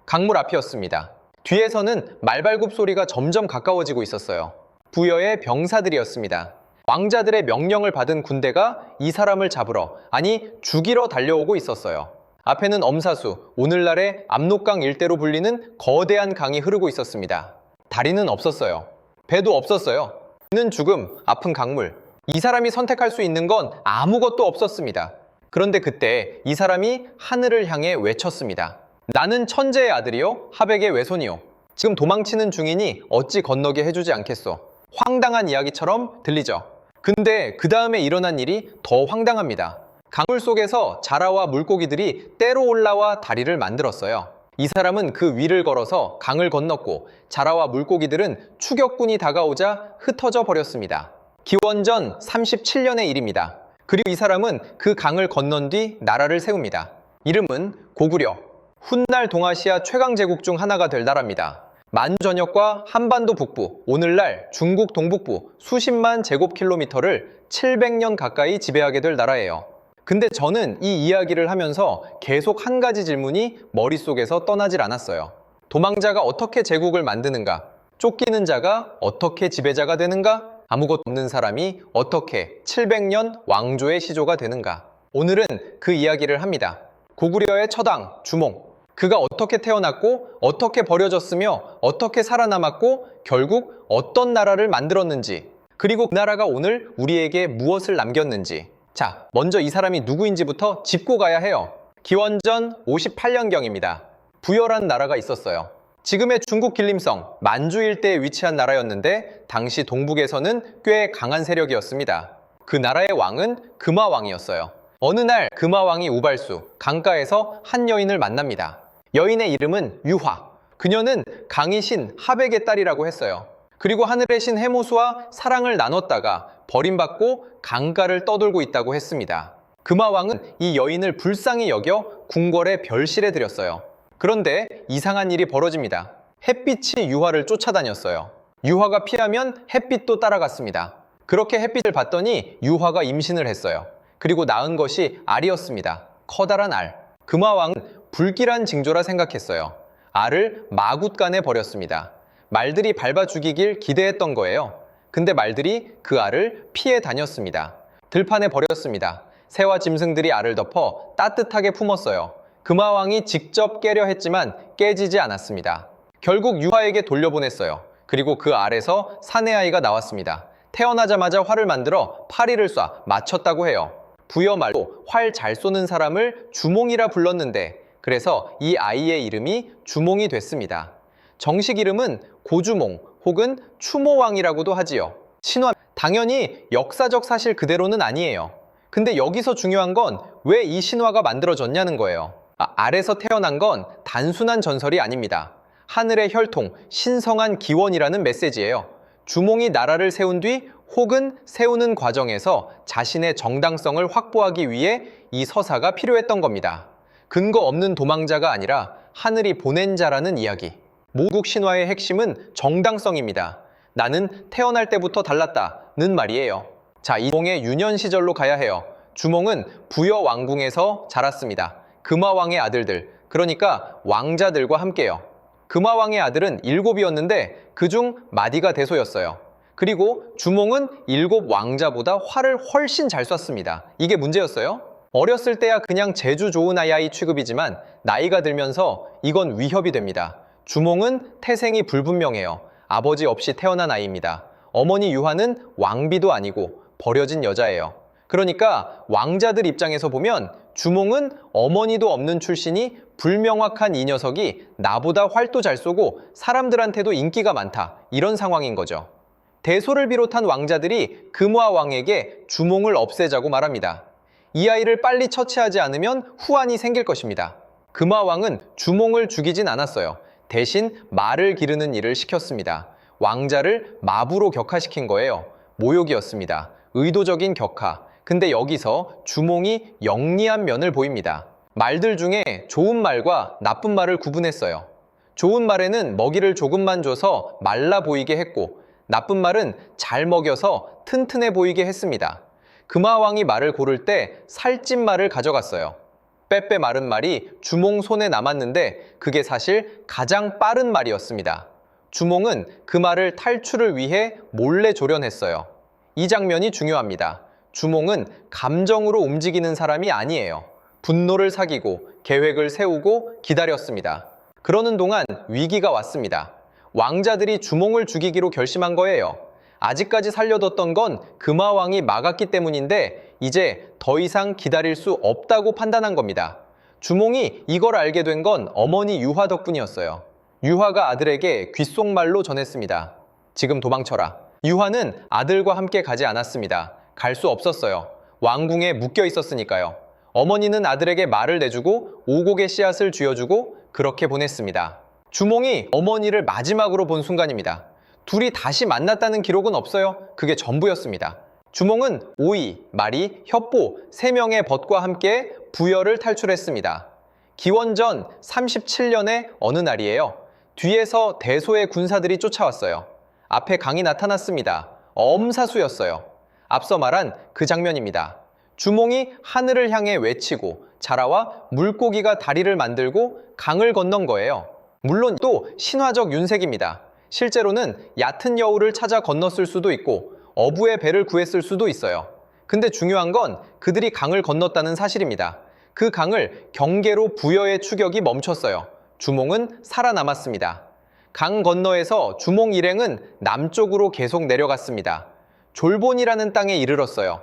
강물 앞이었습니다. 뒤에서는 말발굽 소리가 점점 가까워지고 있었어요. 부여의 병사들이었습니다. 왕자들의 명령을 받은 군대가 이 사람을 잡으러, 아니 죽이러 달려오고 있었어요. 앞에는 엄사수, 오늘날의 압록강 일대로 불리는 거대한 강이 흐르고 있었습니다. 다리는 없었어요. 배도 없었어요. 는 죽음, 아픈 강물. 이 사람이 선택할 수 있는 건 아무것도 없었습니다. 그런데 그때 이 사람이 하늘을 향해 외쳤습니다. 나는 천재의 아들이요, 하백의 외손이요. 지금 도망치는 중이니 어찌 건너게 해주지 않겠소. 황당한 이야기처럼 들리죠. 근데 그 다음에 일어난 일이 더 황당합니다. 강물 속에서 자라와 물고기들이 때로 올라와 다리를 만들었어요. 이 사람은 그 위를 걸어서 강을 건넜고 자라와 물고기들은 추격군이 다가오자 흩어져 버렸습니다. 기원전 37년의 일입니다. 그리고 이 사람은 그 강을 건넌 뒤 나라를 세웁니다. 이름은 고구려. 훗날 동아시아 최강 제국 중 하나가 될 나라입니다. 만주 전역과 한반도 북부, 오늘날 중국 동북부 수십만 제곱킬로미터를 700년 가까이 지배하게 될 나라예요. 근데 저는 이 이야기를 하면서 계속 한 가지 질문이 머릿속에서 떠나질 않았어요. 도망자가 어떻게 제국을 만드는가? 쫓기는 자가 어떻게 지배자가 되는가? 아무것도 없는 사람이 어떻게 700년 왕조의 시조가 되는가? 오늘은 그 이야기를 합니다. 고구려의 처당, 주몽. 그가 어떻게 태어났고 어떻게 버려졌으며 어떻게 살아남았고 결국 어떤 나라를 만들었는지, 그리고 그 나라가 오늘 우리에게 무엇을 남겼는지. 자, 먼저 이 사람이 누구인지부터 짚고 가야 해요. 기원전 58년경입니다. 부여란 나라가 있었어요. 지금의 중국 길림성, 만주 일대에 위치한 나라였는데 당시 동북에서는 꽤 강한 세력이었습니다. 그 나라의 왕은 금화왕이었어요. 어느 날 금화왕이 우발수, 강가에서 한 여인을 만납니다. 여인의 이름은 유화. 그녀는 강의 신 하백의 딸이라고 했어요. 그리고 하늘의 신 해모수와 사랑을 나눴다가 버림받고 강가를 떠돌고 있다고 했습니다. 금화왕은 이 여인을 불쌍히 여겨 궁궐에 별실해 드렸어요. 그런데 이상한 일이 벌어집니다. 햇빛이 유화를 쫓아다녔어요. 유화가 피하면 햇빛도 따라갔습니다. 그렇게 햇빛을 봤더니 유화가 임신을 했어요. 그리고 낳은 것이 알이었습니다. 커다란 알. 금화왕은 불길한 징조라 생각했어요. 알을 마굿간에 버렸습니다. 말들이 밟아 죽이길 기대했던 거예요. 근데 말들이 그 알을 피해 다녔습니다. 들판에 버렸습니다. 새와 짐승들이 알을 덮어 따뜻하게 품었어요. 금화왕이 직접 깨려 했지만 깨지지 않았습니다. 결국 유화에게 돌려보냈어요. 그리고 그 알에서 사내아이가 나왔습니다. 태어나자마자 활을 만들어 파리를 쏴 맞췄다고 해요. 부여 말로 활 잘 쏘는 사람을 주몽이라 불렀는데 그래서 이 아이의 이름이 주몽이 됐습니다. 정식 이름은 고주몽 혹은 추모왕이라고도 하지요. 신화, 당연히 역사적 사실 그대로는 아니에요. 근데 여기서 중요한 건 왜 이 신화가 만들어졌냐는 거예요. 알에서 태어난 건 단순한 전설이 아닙니다. 하늘의 혈통, 신성한 기원이라는 메시지예요. 주몽이 나라를 세운 뒤 혹은 세우는 과정에서 자신의 정당성을 확보하기 위해 이 서사가 필요했던 겁니다. 근거 없는 도망자가 아니라 하늘이 보낸 자라는 이야기. 모국 신화의 핵심은 정당성입니다. 나는 태어날 때부터 달랐다는 말이에요. 자, 이 주몽의 유년 시절로 가야 해요. 주몽은 부여 왕궁에서 자랐습니다. 금화왕의 아들들, 그러니까 왕자들과 함께요. 금화왕의 아들은 7이었는데 그중 마디가 대소였어요. 그리고 주몽은 7 왕자보다 활을 훨씬 잘 쐈습니다. 이게 문제였어요. 어렸을 때야 그냥 재주 좋은 아이 취급이지만 나이가 들면서 이건 위협이 됩니다. 주몽은 태생이 불분명해요. 아버지 없이 태어난 아이입니다. 어머니 유화는 왕비도 아니고 버려진 여자예요. 그러니까 왕자들 입장에서 보면 주몽은 어머니도 없는 출신이 불명확한 이 녀석이 나보다 활도 잘 쏘고 사람들한테도 인기가 많다, 이런 상황인 거죠. 대소를 비롯한 왕자들이 금화왕에게 주몽을 없애자고 말합니다. 이 아이를 빨리 처치하지 않으면 후환이 생길 것입니다. 금화왕은 주몽을 죽이진 않았어요. 대신 말을 기르는 일을 시켰습니다. 왕자를 마부로 격하시킨 거예요. 모욕이었습니다. 의도적인 격하. 근데 여기서 주몽이 영리한 면을 보입니다. 말들 중에 좋은 말과 나쁜 말을 구분했어요. 좋은 말에는 먹이를 조금만 줘서 말라 보이게 했고, 나쁜 말은 잘 먹여서 튼튼해 보이게 했습니다. 금화왕이 말을 고를 때 살찐 말을 가져갔어요. 빼빼 마른 말이 주몽 손에 남았는데 그게 사실 가장 빠른 말이었습니다. 주몽은 그 말을 탈출을 위해 몰래 조련했어요. 이 장면이 중요합니다. 주몽은 감정으로 움직이는 사람이 아니에요. 분노를 사귀고 계획을 세우고 기다렸습니다. 그러는 동안 위기가 왔습니다. 왕자들이 주몽을 죽이기로 결심한 거예요. 아직까지 살려뒀던 건 금화왕이 막았기 때문인데 이제 더 이상 기다릴 수 없다고 판단한 겁니다. 주몽이 이걸 알게 된 건 어머니 유화 덕분이었어요. 유화가 아들에게 귓속말로 전했습니다. 지금 도망쳐라. 유화는 아들과 함께 가지 않았습니다. 갈 수 없었어요. 왕궁에 묶여 있었으니까요. 어머니는 아들에게 말을 내주고 오곡의 씨앗을 쥐어주고 그렇게 보냈습니다. 주몽이 어머니를 마지막으로 본 순간입니다. 둘이 다시 만났다는 기록은 없어요. 그게 전부였습니다. 주몽은 오이, 마리, 협보 3명의 벗과 함께 부여를 탈출했습니다. 기원전 37년의 어느 날이에요. 뒤에서 대소의 군사들이 쫓아왔어요. 앞에 강이 나타났습니다. 엄사수였어요. 앞서 말한 그 장면입니다. 주몽이 하늘을 향해 외치고 자라와 물고기가 다리를 만들고 강을 건넌 거예요. 물론 또 신화적 윤색입니다. 실제로는 얕은 여우를 찾아 건넜을 수도 있고 어부의 배를 구했을 수도 있어요. 근데 중요한 건 그들이 강을 건넜다는 사실입니다. 그 강을 경계로 부여의 추격이 멈췄어요. 주몽은 살아남았습니다. 강 건너에서 주몽 일행은 남쪽으로 계속 내려갔습니다. 졸본이라는 땅에 이르렀어요.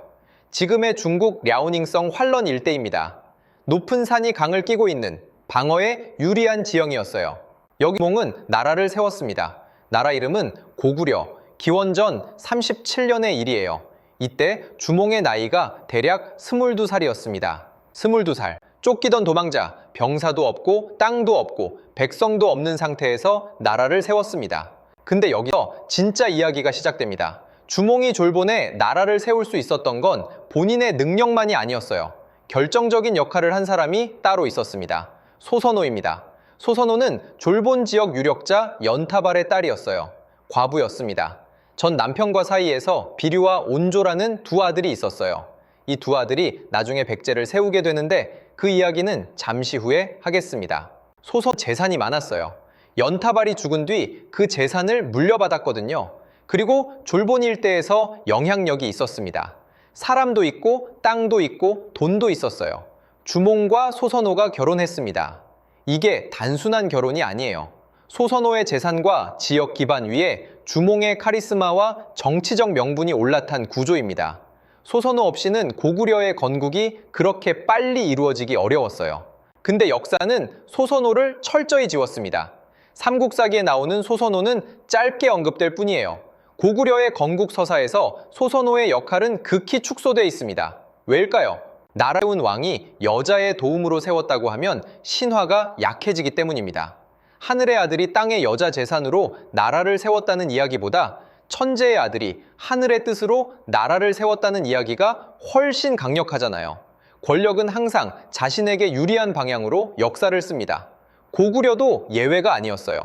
지금의 중국 랴오닝성 활런 일대입니다. 높은 산이 강을 끼고 있는 방어에 유리한 지형이었어요. 여기 주몽은 나라를 세웠습니다. 나라 이름은 고구려, 기원전 37년의 일이에요. 이때 주몽의 나이가 대략 22살이었습니다. 22살, 쫓기던 도망자, 병사도 없고 땅도 없고 백성도 없는 상태에서 나라를 세웠습니다. 근데 여기서 진짜 이야기가 시작됩니다. 주몽이 졸본에 나라를 세울 수 있었던 건 본인의 능력만이 아니었어요. 결정적인 역할을 한 사람이 따로 있었습니다. 소선호입니다. 소선호는 졸본 지역 유력자 연타발의 딸이었어요. 과부였습니다. 전 남편과 사이에서 비류와 온조라는 두 아들이 있었어요. 이 두 아들이 나중에 백제를 세우게 되는데 그 이야기는 잠시 후에 하겠습니다. 소선 재산이 많았어요. 연타발이 죽은 뒤 그 재산을 물려받았거든요. 그리고 졸본 일대에서 영향력이 있었습니다. 사람도 있고 땅도 있고 돈도 있었어요. 주몽과 소선호가 결혼했습니다. 이게 단순한 결혼이 아니에요. 소선호의 재산과 지역 기반 위에 주몽의 카리스마와 정치적 명분이 올라탄 구조입니다. 소선호 없이는 고구려의 건국이 그렇게 빨리 이루어지기 어려웠어요. 근데 역사는 소선호를 철저히 지웠습니다. 삼국사기에 나오는 소선호는 짧게 언급될 뿐이에요. 고구려의 건국 서사에서 소선호의 역할은 극히 축소되어 있습니다. 왜일까요? 나라 세운 왕이 여자의 도움으로 세웠다고 하면 신화가 약해지기 때문입니다. 하늘의 아들이 땅의 여자 재산으로 나라를 세웠다는 이야기보다 천재의 아들이 하늘의 뜻으로 나라를 세웠다는 이야기가 훨씬 강력하잖아요. 권력은 항상 자신에게 유리한 방향으로 역사를 씁니다. 고구려도 예외가 아니었어요.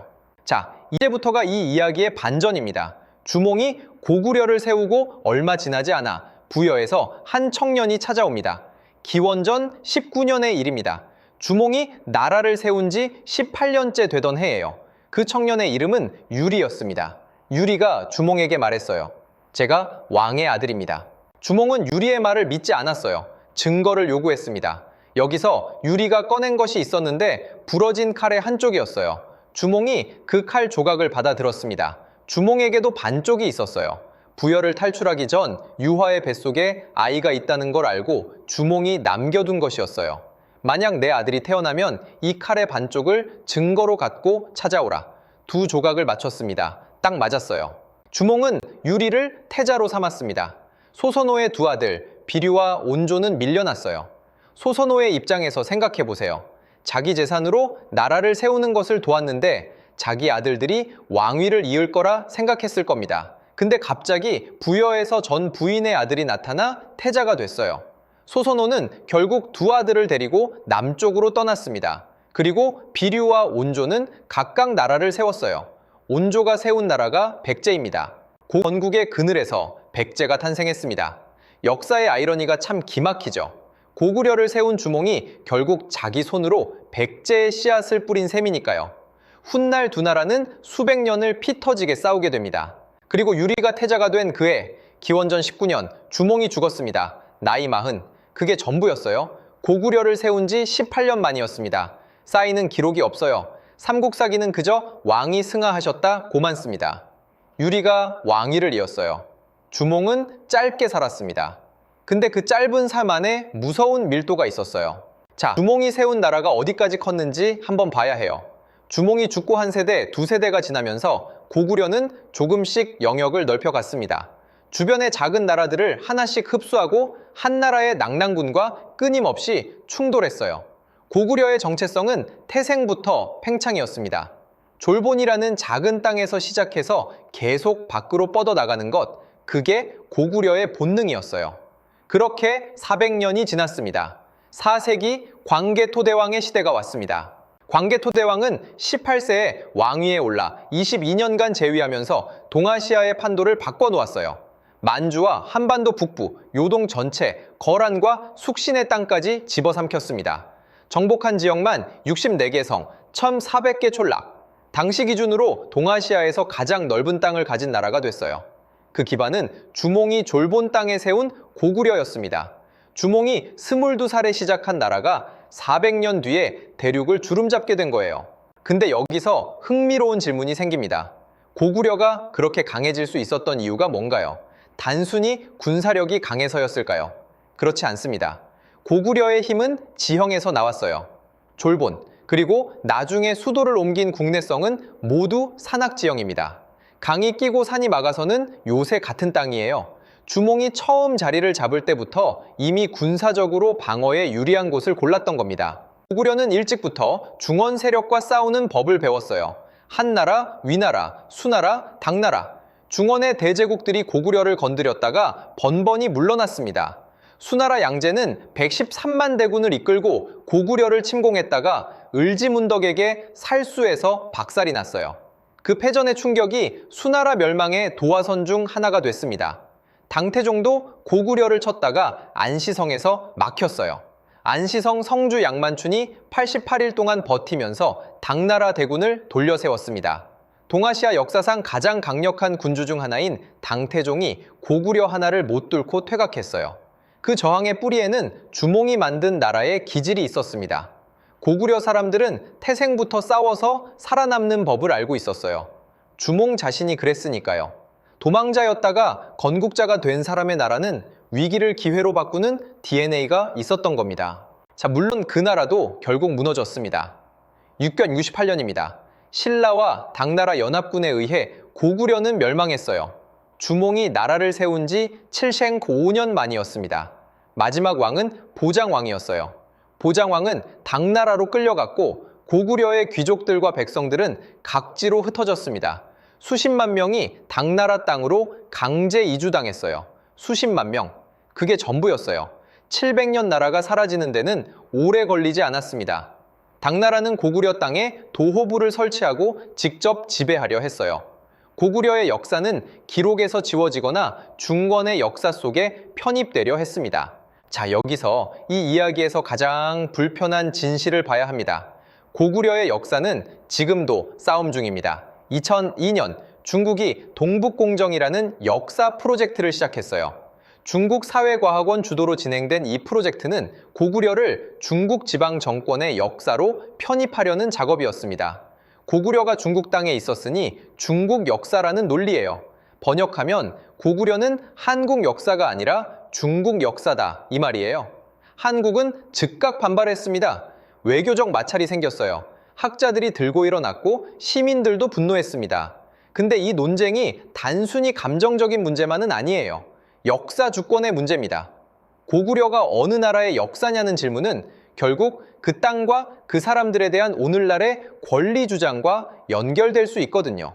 자, 이제부터가 이 이야기의 반전입니다. 주몽이 고구려를 세우고 얼마 지나지 않아 부여에서 한 청년이 찾아옵니다. 기원전 19년의 일입니다. 주몽이 나라를 세운 지 18년째 되던 해예요. 그 청년의 이름은 유리였습니다. 유리가 주몽에게 말했어요. 제가 왕의 아들입니다. 주몽은 유리의 말을 믿지 않았어요. 증거를 요구했습니다. 여기서 유리가 꺼낸 것이 있었는데 부러진 칼의 한쪽이었어요. 주몽이 그 칼 조각을 받아들었습니다. 주몽에게도 반쪽이 있었어요. 부여를 탈출하기 전 유화의 뱃속에 아이가 있다는 걸 알고 주몽이 남겨둔 것이었어요. 만약 내 아들이 태어나면 이 칼의 반쪽을 증거로 갖고 찾아오라. 두 조각을 맞췄습니다. 딱 맞았어요. 주몽은 유리를 태자로 삼았습니다. 소선호의 두 아들 비류와 온조는 밀려났어요. 소선호의 입장에서 생각해보세요. 자기 재산으로 나라를 세우는 것을 도왔는데 자기 아들들이 왕위를 이을 거라 생각했을 겁니다. 근데 갑자기 부여에서 전 부인의 아들이 나타나 태자가 됐어요. 소선호는 결국 두 아들을 데리고 남쪽으로 떠났습니다. 그리고 비류와 온조는 각각 나라를 세웠어요. 온조가 세운 나라가 백제입니다. 건국의 그늘에서 백제가 탄생했습니다. 역사의 아이러니가 참 기막히죠. 고구려를 세운 주몽이 결국 자기 손으로 백제의 씨앗을 뿌린 셈이니까요. 훗날 두 나라는 수백 년을 피 터지게 싸우게 됩니다. 그리고 유리가 태자가 된 그해 기원전 19년 주몽이 죽었습니다. 나이 40. 그게 전부였어요. 고구려를 세운 지 18년 만이었습니다. 쌓이는 기록이 없어요. 삼국사기는 그저 왕이 승하하셨다 고만 씁니다. 유리가 왕위를 이었어요. 주몽은 짧게 살았습니다. 근데 그 짧은 삶 안에 무서운 밀도가 있었어요. 자, 주몽이 세운 나라가 어디까지 컸는지 한번 봐야 해요. 주몽이 죽고 한 세대, 두 세대가 지나면서 고구려는 조금씩 영역을 넓혀갔습니다. 주변의 작은 나라들을 하나씩 흡수하고 한 나라의 낙랑군과 끊임없이 충돌했어요. 고구려의 정체성은 태생부터 팽창이었습니다. 졸본이라는 작은 땅에서 시작해서 계속 밖으로 뻗어나가는 것, 그게 고구려의 본능이었어요. 그렇게 400년이 지났습니다. 4세기 광개토대왕의 시대가 왔습니다. 광개토대왕은 18세에 왕위에 올라 22년간 재위하면서 동아시아의 판도를 바꿔놓았어요. 만주와 한반도 북부, 요동 전체, 거란과 숙신의 땅까지 집어삼켰습니다. 정복한 지역만 64개 성, 1,400개 촌락. 당시 기준으로 동아시아에서 가장 넓은 땅을 가진 나라가 됐어요. 그 기반은 주몽이 졸본 땅에 세운 고구려였습니다. 주몽이 22살에 시작한 나라가 400년 뒤에 대륙을 주름잡게 된 거예요. 근데 여기서 흥미로운 질문이 생깁니다. 고구려가 그렇게 강해질 수 있었던 이유가 뭔가요? 단순히 군사력이 강해서였을까요? 그렇지 않습니다. 고구려의 힘은 지형에서 나왔어요. 졸본, 그리고 나중에 수도를 옮긴 국내성은 모두 산악지형입니다. 강이 끼고 산이 막아서는 요새 같은 땅이에요. 주몽이 처음 자리를 잡을 때부터 이미 군사적으로 방어에 유리한 곳을 골랐던 겁니다. 고구려는 일찍부터 중원 세력과 싸우는 법을 배웠어요. 한나라, 위나라, 수나라, 당나라. 중원의 대제국들이 고구려를 건드렸다가 번번이 물러났습니다. 수나라 양제는 113만 대군을 이끌고 고구려를 침공했다가 을지문덕에게 살수해서 박살이 났어요. 그 패전의 충격이 수나라 멸망의 도화선 중 하나가 됐습니다. 당태종도 고구려를 쳤다가 안시성에서 막혔어요. 안시성 성주 양만춘이 88일 동안 버티면서 당나라 대군을 돌려 세웠습니다. 동아시아 역사상 가장 강력한 군주 중 하나인 당태종이 고구려 하나를 못 뚫고 퇴각했어요. 그 저항의 뿌리에는 주몽이 만든 나라의 기질이 있었습니다. 고구려 사람들은 태생부터 싸워서 살아남는 법을 알고 있었어요. 주몽 자신이 그랬으니까요. 도망자였다가 건국자가 된 사람의 나라는 위기를 기회로 바꾸는 DNA가 있었던 겁니다. 자, 물론 그 나라도 결국 무너졌습니다. 6견 68년입니다. 신라와 당나라 연합군에 의해 고구려는 멸망했어요. 주몽이 나라를 세운 지 705년 만이었습니다. 마지막 왕은 보장왕이었어요. 보장왕은 당나라로 끌려갔고 고구려의 귀족들과 백성들은 각지로 흩어졌습니다. 수십만 명이 당나라 땅으로 강제 이주당했어요. 수십만 명. 그게 전부였어요. 700년 나라가 사라지는 데는 오래 걸리지 않았습니다. 당나라는 고구려 땅에 도호부를 설치하고 직접 지배하려 했어요. 고구려의 역사는 기록에서 지워지거나 중권의 역사 속에 편입되려 했습니다. 자, 여기서 이 이야기에서 가장 불편한 진실을 봐야 합니다. 고구려의 역사는 지금도 싸움 중입니다. 2002년 중국이 동북공정이라는 역사 프로젝트를 시작했어요. 중국 사회과학원 주도로 진행된 이 프로젝트는 고구려를 중국 지방 정권의 역사로 편입하려는 작업이었습니다. 고구려가 중국 땅에 있었으니 중국 역사라는 논리예요. 번역하면 고구려는 한국 역사가 아니라 중국 역사다 이 말이에요. 한국은 즉각 반발했습니다. 외교적 마찰이 생겼어요. 학자들이 들고 일어났고 시민들도 분노했습니다. 근데 이 논쟁이 단순히 감정적인 문제만은 아니에요. 역사 주권의 문제입니다. 고구려가 어느 나라의 역사냐는 질문은 결국 그 땅과 그 사람들에 대한 오늘날의 권리 주장과 연결될 수 있거든요.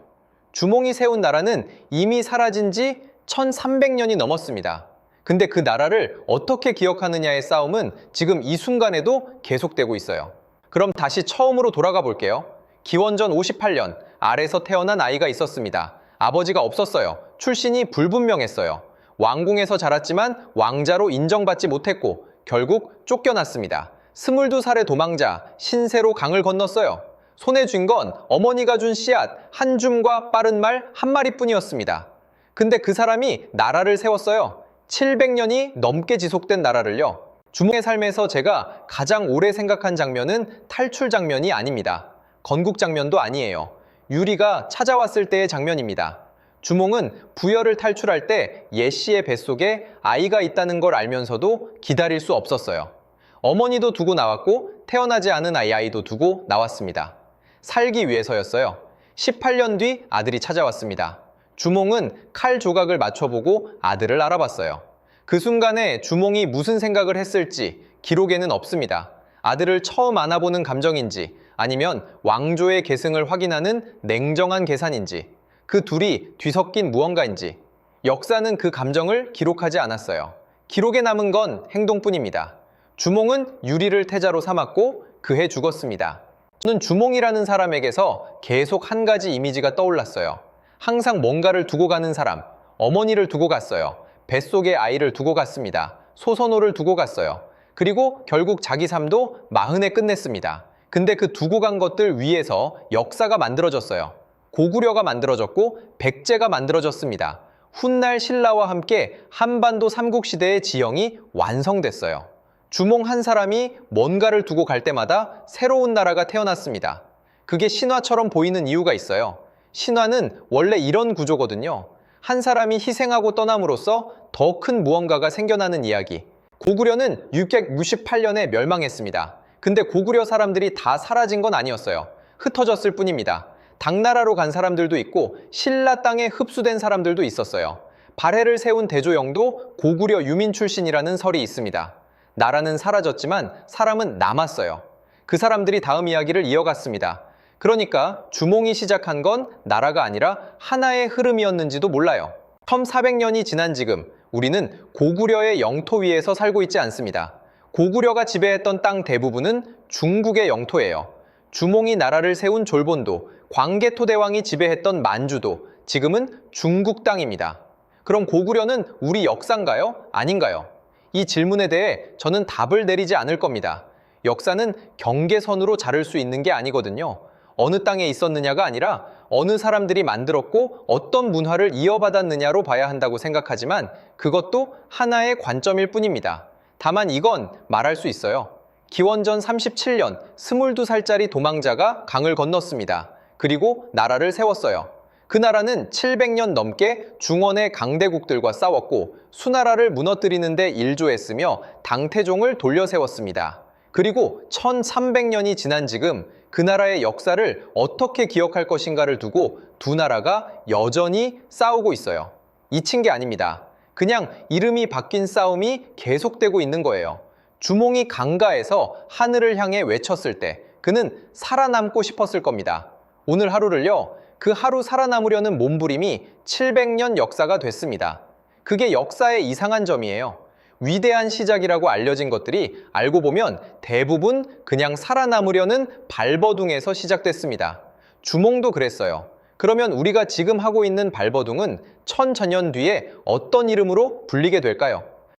주몽이 세운 나라는 이미 사라진 지 1300년이 넘었습니다. 근데 그 나라를 어떻게 기억하느냐의 싸움은 지금 이 순간에도 계속되고 있어요. 그럼 다시 처음으로 돌아가 볼게요. 기원전 58년 알에서 태어난 아이가 있었습니다. 아버지가 없었어요. 출신이 불분명했어요. 왕궁에서 자랐지만 왕자로 인정받지 못했고 결국 쫓겨났습니다. 22살의 도망자 신세로 강을 건넜어요. 손에 쥔 건 어머니가 준 씨앗 한 줌과 빠른 말 한 마리뿐이었습니다. 근데 그 사람이 나라를 세웠어요. 700년이 넘게 지속된 나라를요. 주몽의 삶에서 제가 가장 오래 생각한 장면은 탈출 장면이 아닙니다. 건국 장면도 아니에요. 유리가 찾아왔을 때의 장면입니다. 주몽은 부여를 탈출할 때 예씨의 뱃속에 아이가 있다는 걸 알면서도 기다릴 수 없었어요. 어머니도 두고 나왔고 태어나지 않은 아이도 두고 나왔습니다. 살기 위해서였어요. 18년 뒤 아들이 찾아왔습니다. 주몽은 칼 조각을 맞춰보고 아들을 알아봤어요. 그 순간에 주몽이 무슨 생각을 했을지 기록에는 없습니다. 아들을 처음 안아보는 감정인지 아니면 왕조의 계승을 확인하는 냉정한 계산인지 그 둘이 뒤섞인 무언가인지 역사는 그 감정을 기록하지 않았어요. 기록에 남은 건 행동뿐입니다. 주몽은 유리를 태자로 삼았고 그해 죽었습니다. 저는 주몽이라는 사람에게서 계속 한 가지 이미지가 떠올랐어요. 항상 뭔가를 두고 가는 사람, 어머니를 두고 갔어요. 뱃속에 아이를 두고 갔습니다. 소선호를 두고 갔어요. 그리고 결국 자기 삶도 40에 끝냈습니다. 근데 그 두고 간 것들 위에서 역사가 만들어졌어요. 고구려가 만들어졌고 백제가 만들어졌습니다. 훗날 신라와 함께 한반도 삼국시대의 지형이 완성됐어요. 주몽 한 사람이 뭔가를 두고 갈 때마다 새로운 나라가 태어났습니다. 그게 신화처럼 보이는 이유가 있어요. 신화는 원래 이런 구조거든요. 한 사람이 희생하고 떠남으로써 더 큰 무언가가 생겨나는 이야기. 고구려는 668년에 멸망했습니다. 근데 고구려 사람들이 다 사라진 건 아니었어요. 흩어졌을 뿐입니다. 당나라로 간 사람들도 있고 신라 땅에 흡수된 사람들도 있었어요. 발해를 세운 대조영도 고구려 유민 출신이라는 설이 있습니다. 나라는 사라졌지만 사람은 남았어요. 그 사람들이 다음 이야기를 이어갔습니다. 그러니까 주몽이 시작한 건 나라가 아니라 하나의 흐름이었는지도 몰라요. 1400년이 지난 지금 우리는 고구려의 영토 위에서 살고 있지 않습니다. 고구려가 지배했던 땅 대부분은 중국의 영토예요. 주몽이 나라를 세운 졸본도, 광개토대왕이 지배했던 만주도 지금은 중국 땅입니다. 그럼 고구려는 우리 역사인가요? 아닌가요? 이 질문에 대해 저는 답을 내리지 않을 겁니다. 역사는 경계선으로 자를 수 있는 게 아니거든요. 어느 땅에 있었느냐가 아니라 어느 사람들이 만들었고 어떤 문화를 이어받았느냐로 봐야 한다고 생각하지만 그것도 하나의 관점일 뿐입니다. 다만 이건 말할 수 있어요. 기원전 37년 22살짜리 도망자가 강을 건넜습니다. 그리고 나라를 세웠어요. 그 나라는 700년 넘게 중원의 강대국들과 싸웠고 수나라를 무너뜨리는 데 일조했으며 당태종을 돌려세웠습니다. 그리고 1300년이 지난 지금 그 나라의 역사를 어떻게 기억할 것인가를 두고 두 나라가 여전히 싸우고 있어요. 잊힌 게 아닙니다. 그냥 이름이 바뀐 싸움이 계속되고 있는 거예요. 주몽이 강가에서 하늘을 향해 외쳤을 때 그는 살아남고 싶었을 겁니다. 오늘 하루를요, 그 하루 살아남으려는 몸부림이 700년 역사가 됐습니다. 그게 역사의 이상한 점이에요. 위대한 시작이라고 알려진 것들이 알고 보면 대부분 그냥 살아남으려는 발버둥에서 시작됐습니다. 주몽도 그랬어요. 그러면 우리가 지금 하고 있는 발버둥은 천천년 뒤에 어떤 이름으로 불리게 될까요?